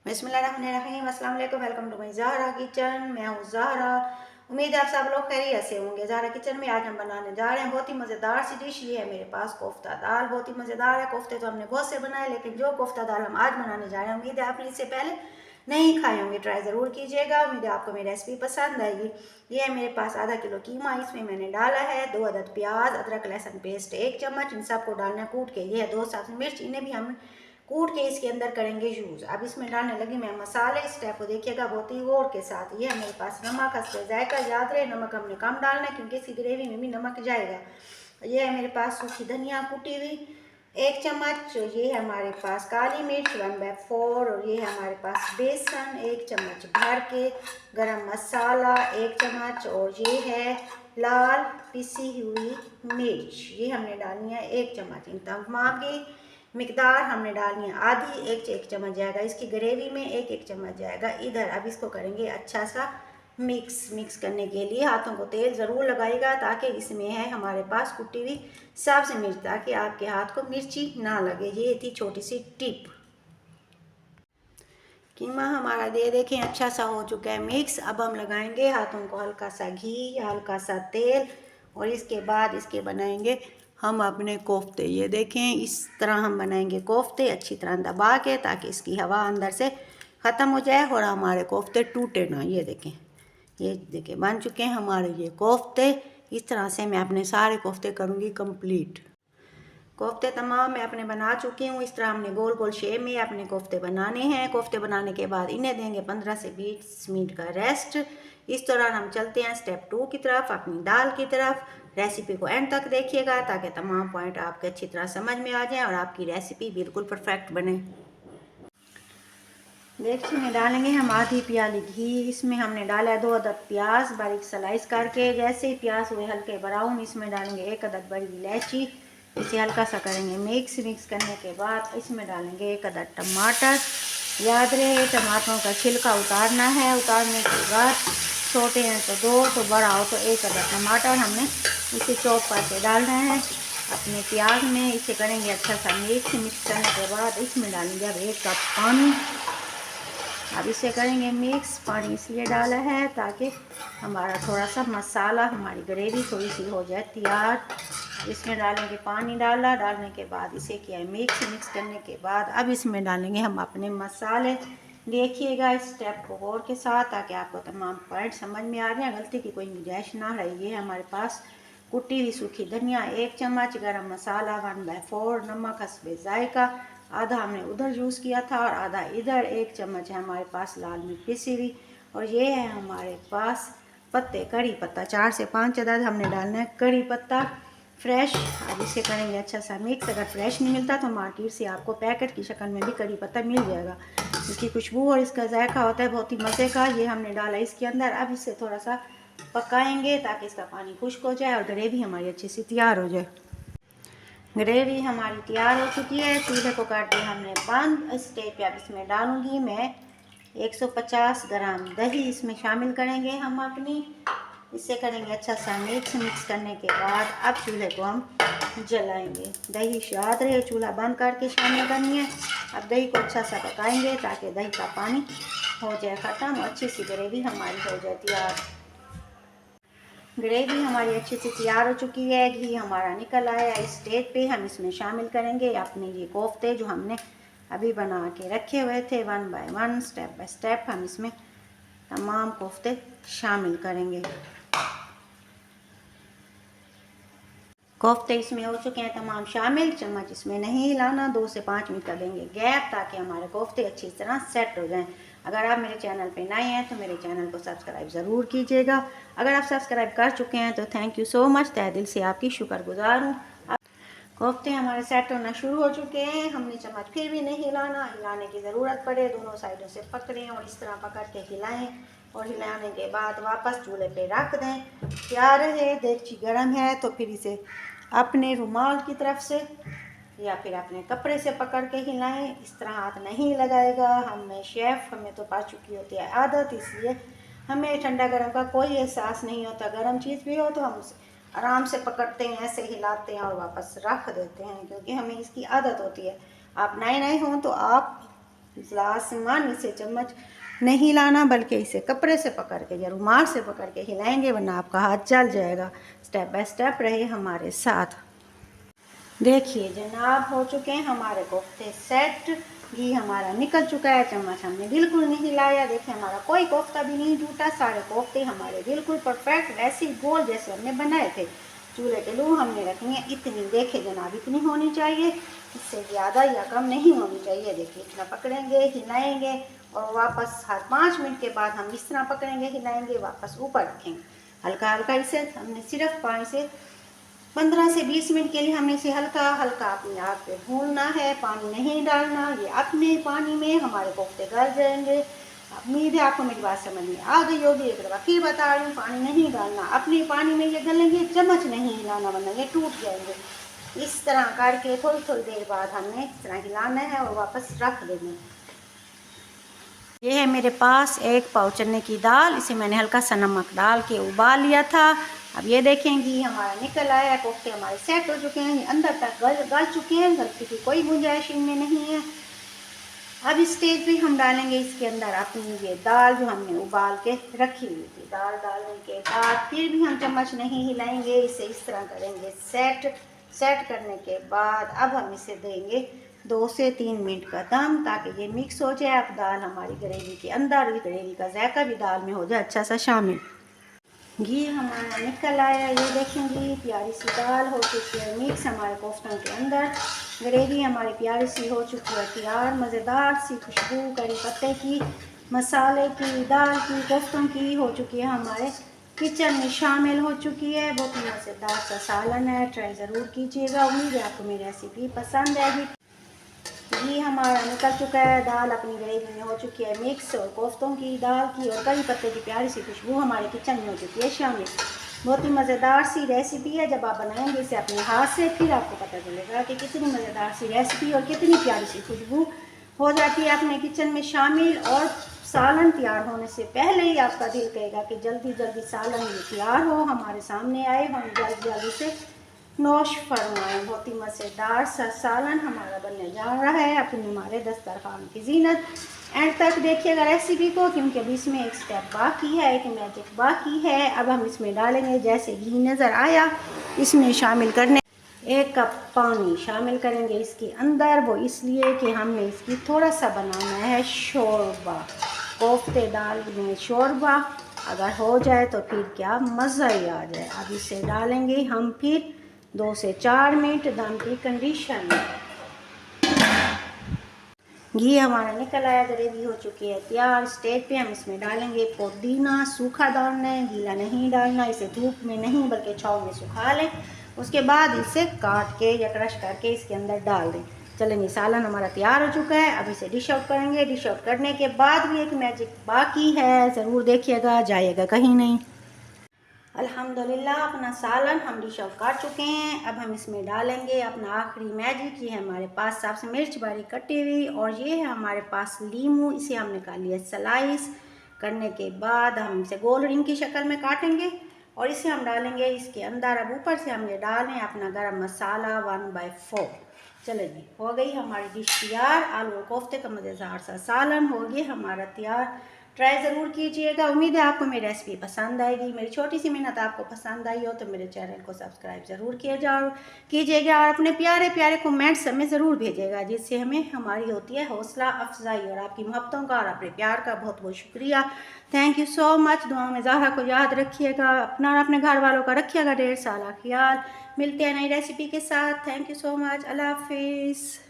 बिस्मिल्लाहिर्रहमानिर्रहीम, अस्सलाम वालेकुम। Welcome to my Zahra kitchen. मैं हूँ ज़हरा। उम्मीद है आप सब लोग खैरियत से होंगे। ज़हरा किचन में आज हम बनाने जा रहे हैं बहुत ही मज़ेदार सी डिश। ये है मेरे पास कोफ्ता दाल। बहुत ही मज़ेदार है। कोफ्ते तो हमने बहुत से बनाए, लेकिन जो कोफ्ता दाल हम आज बनाने जा रहे हैं, उम्मीद है आपने इससे पहले नहीं खाए होंगे। ट्राई ज़रूर कीजिएगा। उम्मीद है आपको मेरी रेसिपी पसंद आएगी। ये है मेरे पास आधा किलो कीमा। इसमें मैंने डाला है 2 अदद प्याज, अदरक लहसुन पेस्ट 1 चम्मच। इन सबको डालना है कूट के। ये है 2 सब्ज़ मिर्च, इन्हें भी हम कूट के इसके अंदर करेंगे यूज़। अब इसमें डालने लगी मैं मसाले। इस स्टेप को देखिएगा बहुत ही गौर के साथ। ये है मेरे पास नमक, हस्बे जायका। याद रहे नमक हमने कम डालना है, क्योंकि इसकी ग्रेवी में भी नमक जाएगा। ये है मेरे पास सूखी धनिया कुटी हुई 1 चम्मच। ये है हमारे पास काली मिर्च 1/4। और ये है हमारे पास बेसन 1 चम्मच भर के। गरम मसाला 1 चम्मच। और ये है लाल पिसी हुई मिर्च, ये हमने डालनी है 1 चम्मच। इन तमाम की मिकदार हमने डालनी है आधी, 1 चम्मच जाएगा इसकी ग्रेवी में, 1 चम्मच जाएगा इधर। अब इसको करेंगे अच्छा सा मिक्स करने के लिए हाथों को तेल ज़रूर लगाएगा, ताकि इसमें है हमारे पास कुटी हुई सब्ज़ मिर्च, ताकि आपके हाथ को मिर्ची ना लगे। ये थी छोटी सी टिप। कीमा हमारा दे देखें अच्छा सा हो चुका है मिक्स। अब हम लगाएंगे हाथों को हल्का सा घी या हल्का सा तेल, और इसके बाद इसके बनाएंगे हम अपने कोफ्ते। ये देखें इस तरह हम बनाएंगे कोफ्ते, अच्छी तरह दबा के, ताकि इसकी हवा अंदर से ख़त्म हो जाए और हमारे कोफ्ते टूटे ना। ये देखें बन चुके हैं हमारे ये कोफ्ते। इस तरह से मैं अपने सारे कोफ्ते करूँगी कंप्लीट। कोफ्ते तमाम मैं अपने बना चुकी हूँ। इस तरह हमने गोल गोल शेप में अपने कोफ्ते बनाने हैं। कोफ्ते बनाने के बाद इन्हें देंगे 15 से 20 मिनट का रेस्ट। इस दौरान हम चलते हैं स्टेप 2 की तरफ, अपनी दाल की तरफ। रेसिपी को एंड तक देखिएगा, ताकि तमाम पॉइंट आपके अच्छी तरह समझ में आ जाएं और आपकी रेसिपी बिल्कुल परफेक्ट बने। देखिए में डालेंगे हम आधी प्याली घी। इसमें हमने डाला है 2 अदद प्याज बारीक स्लाइस करके। जैसे ही प्याज हुए हल्के ब्राउन, इसमें डालेंगे 1 अदद बड़ी इलायची। इसे हल्का सा करेंगे मिक्स करने के बाद इसमें डालेंगे 1 अदद टमाटर। याद रहे टमाटरों का छिलका उतारना है। उतारने के बाद छोटे हैं तो 2, तो बड़ा हो तो 1 अदद टमाटर हमने इसे चॉप करके डालना है अपने प्याज में। इसे करेंगे अच्छा सा मिक्स करने के बाद इसमें डालेंगे अब 1 कप पानी। अब इसे करेंगे मिक्स। पानी इसलिए डाला है ताकि हमारा थोड़ा सा मसाला, हमारी ग्रेवी थोड़ी सी हो जाए तैयार। इसमें डालेंगे पानी डालने के बाद इसे किया मिक्स करने के बाद अब इसमें डालेंगे हम अपने मसाले। देखिएगा इस स्टेप को गौर के साथ, ताकि आपको तमाम पॉइंट समझ में आ जाए, गलती की कोई गुंजाइश ना रही। है हमारे पास कुटी हुई सूखी धनिया 1 चम्मच, गरम मसाला 1/4, नमक हस्बे जायका, आधा हमने उधर यूज़ किया था और आधा इधर। 1 चम्मच है हमारे पास लाल मिर्च पिसी हुई, और ये है हमारे पास पत्ते कड़ी पत्ता 4 से 5 अदद हमने डालना है कड़ी पत्ता फ्रेश। अब इसे करेंगे अच्छा सा मिक्स। अगर फ्रेश नहीं मिलता तो मार्केट से आपको पैकेट की शक्ल में भी कड़ी पत्ता मिल जाएगा। इसकी खुशबू और इसका जायका होता है बहुत ही मज़े का। ये हमने डाला इसके अंदर। अब इसे थोड़ा सा पकाएंगे ताकि इसका पानी खुश्क हो जाए और ग्रेवी हमारी अच्छी सी तैयार हो जाए। ग्रेवी हमारी तैयार हो चुकी है। चूल्हे को कर दिया हमने बंद। इस स्टेज पे अब इसमें डालूंगी मैं 150 ग्राम दही इसमें शामिल करेंगे हम अपनी। इसे करेंगे अच्छा सा मिक्स करने के बाद अब चूल्हे को हम जलाएंगे। दही याद रहे चूल्हा बंद करके शामिल करनी है। अब दही को अच्छा सा पकाएंगे ताकि दही का पानी हो जाए ख़त्म और अच्छी सी ग्रेवी हमारी हो जाए तैयार। ग्रेवी हमारी अच्छी से तैयार हो चुकी है। घी हमारा निकल आया। इस स्टेज पे हम इसमें शामिल करेंगे अपने ये कोफ्ते जो हमने अभी बना के रखे हुए थे। 1 बाय 1 स्टेप बाय स्टेप हम इसमें तमाम कोफ्ते शामिल करेंगे। कोफ्ते इसमें हो चुके हैं तमाम शामिल। चम्मच इसमें नहीं हिलाना। 2 से 5 मिनट का देंगे गैप, ताकि हमारे कोफ्ते अच्छी तरह सेट हो जाएं। अगर आप मेरे चैनल पे नए हैं तो मेरे चैनल को सब्सक्राइब ज़रूर कीजिएगा। अगर आप सब्सक्राइब कर चुके हैं तो थैंक यू सो मच, तहे दिल से आपकी शुक्रगुजार हूँ। कोफ्ते हमारे सेट होना शुरू हो चुके हैं। हमने चम्मच फिर भी नहीं हिलाना। हिलाने की ज़रूरत पड़े दोनों साइडों से पकड़ें और इस तरह पकड़ के हिलाएं, और हिलाने के बाद वापस चूल्हे पे रख दें। तैयार है। देगची गर्म है तो फिर इसे अपने रुमाल की तरफ से या फिर अपने कपड़े से पकड़ के हिलाएं। इस तरह हाथ नहीं लगाएगा। हमें शेफ़ हमें तो पा चुकी होती है आदत, इसलिए हमें ठंडा गर्म का कोई एहसास नहीं होता। गर्म चीज़ भी हो तो हम उसे आराम से पकड़ते हैं, ऐसे हिलाते हैं और वापस रख देते हैं, क्योंकि हमें इसकी आदत होती है। आप नए हों तो आप आसमान इसे चम्मच नहीं हिलाना, बल्कि इसे कपड़े से पकड़ के या रुमाल से पकड़ के हिलाएंगे, वरना आपका हाथ जल जाएगा। स्टेप बाय स्टेप रहे हमारे साथ। देखिए जनाब, हो चुके हैं हमारे कोफ्ते सेट। घी हमारा निकल चुका है, चम्मच हमने बिल्कुल नहीं हिलाया। देखिए हमारा कोई कोफ्ता भी नहीं टूटा, सारे कोफ्ते हमारे बिल्कुल परफेक्ट वैसे ही गोल जैसे हमने बनाए थे। चूल्हे के लू हमने रखनी है इतनी, देखे जनाब इतनी होनी चाहिए, इससे ज़्यादा या कम नहीं होनी चाहिए। देखिए इतना पकड़ेंगे, हिलाएंगे और वापस हर 5 मिनट के बाद हम इस तरह पकड़ेंगे, हिलाएंगे, वापस ऊपर रखेंगे। हल्का हल्का इसे हमने सिर्फ पानी से 15 से 20 मिनट के लिए हमने इसे हल्का हल्का अपने आग पे भूनना है, पानी नहीं डालना। ये अपने पानी में हमारे कोफ्ते गल जाएंगे। उम्मीद है आपको मेरी बात समझ में आ गई होगी। एक दफ़ा फिर बता रही हूँ, पानी नहीं डालना, अपने पानी में ये गलेंगे, चम्मच नहीं हिलाना वरना ये टूट जाएंगे। इस तरह करके थोड़ी थोड़ी देर बाद हमने इस तरह हिलाना है और वापस रख देना। ये है मेरे पास 1 पाव चने की दाल, इसे मैंने हल्का सा नमक डाल के उबाल लिया था। अब ये देखेंगी हमारा निकल आया है, कोफ्ते हमारे सेट हो चुके हैं, अंदर तक गल चुके हैं, गलती की कोई गुंजाइश इनमें नहीं है। अब इस स्टेज पे हम डालेंगे इसके अंदर अपनी ये दाल जो हमने उबाल के रखी हुई थी। दाल डालने के बाद फिर भी हम चम्मच नहीं हिलाएंगे, इसे इस तरह करेंगे सेट करने के बाद अब हम इसे देंगे 2 से 3 मिनट का दम, ताकि ये मिक्स हो जाए। अब दाल हमारी ग्रेवी के अंदर, ग्रेवी का जायका भी दाल में हो जाए अच्छा सा शामिल। घी हमारा निकल आया, ये देखेंगी प्यारी सी दाल हो चुकी है मिक्स हमारे कोफ्तों के अंदर। ग्रेवी हमारी प्यारी सी हो चुकी है तैयार, मज़ेदार सी खुशबू करी पत्ते की, मसाले की, दाल की, कोफ्तों की हो चुकी है, हमारे किचन में शामिल हो चुकी है। बहुत ही मज़ेदार सा सालन है, ट्राई ज़रूर कीजिएगा। उम्मीद है आपको मेरी रेसिपी पसंद आएगी। घी हमारा निकल चुका है, दाल अपनी ग्रेवी में हो चुकी है मिक्स, और कोफ्तों की, दाल की और करी पत्ते की प्यारी सी खुशबू हमारे किचन में हो चुकी है शामिल। बहुत ही मज़ेदार सी रेसिपी है, जब आप बनाएंगे इसे अपने हाथ से फिर आपको पता चलेगा कि कितनी मज़ेदार सी रेसिपी और कितनी प्यारी सी खुशबू हो जाती है अपने किचन में शामिल। और सालन तैयार होने से पहले ही आपका दिल कहेगा कि जल्दी जल्दी सालन ये तैयार हो, हमारे सामने आए, हम जल्दी जल्दी से नोश फरमाएं। बहुत ही मज़ेदार सा सालन हमारा बनने जा रहा है, अपनी हमारे दस्तरखान की जीनत। एंड तक देखिएगा रेसिपी को, क्योंकि अभी इसमें एक स्टेप बाकी है, एक मैजिक बाकी है। अब हम इसमें डालेंगे, जैसे घी नज़र आया इसमें शामिल करने 1 कप पानी शामिल करेंगे इसके अंदर। वो इसलिए कि हमने इसकी थोड़ा सा बनाना है शोरबा। कोफ्ते दाल में शोरबा अगर हो जाए तो फिर क्या मज़ा ही आ जाए। अब इसे डालेंगे हम फिर 2 से 4 मिनट दम की कंडीशन में। घी हमारा निकल आया, ग्रेवी हो चुकी है तैयार। स्टेज पे हम इसमें डालेंगे पुदीना, सूखा डालना है, गीला नहीं डालना। इसे धूप में नहीं बल्कि छाँव में सुखा लें, उसके बाद इसे काट के या क्रश करके इसके अंदर डाल दें। चलें, सालन हमारा तैयार हो चुका है, अब इसे डिश आउट करेंगे। डिश आउट करने के बाद भी एक मैजिक बाकी है, ज़रूर देखिएगा, जाइएगा कहीं नहीं। अल्हम्दुलिल्लाह अपना सालन हम डिश आउट कर चुके हैं। अब हम इसमें डालेंगे अपना आखिरी मैजिक। ये है हमारे पास साफ से मिर्च बारीक कटी हुई, और ये है हमारे पास लीमू, इसे हम निकाल लिया स्लाइस करने के बाद हम इसे गोल रिंग की शक्ल में काटेंगे और इसे हम डालेंगे इसके अंदर। अब ऊपर से हम ये डालें अपना गरम मसाला 1/4। चले जी, हो गई हमारी डिश तैयार। आलू और कोफ्ते का मज़ेदार सा सालन हो गया हमारा तैयार। ट्राई ज़रूर कीजिएगा। उम्मीद है आपको मेरी रेसिपी पसंद आएगी। मेरी छोटी सी मेहनत आपको पसंद आई हो तो मेरे चैनल को सब्सक्राइब ज़रूर कीजिएगा और अपने प्यारे प्यारे कमेंट्स हमें ज़रूर भेजिएगा, जिससे हमें हमारी होती है हौसला अफजाई। और आपकी मोहब्बतों का और अपने प्यार का बहुत बहुत शुक्रिया। Thank you so much. दुआ में ज़हरा को याद रखिएगा, अपना और अपने घर वालों का रखिएगा ढेर सारा ख्याल। मिलते हैं नई रेसिपी के साथ। Thank you so much. Allah हाफिज़।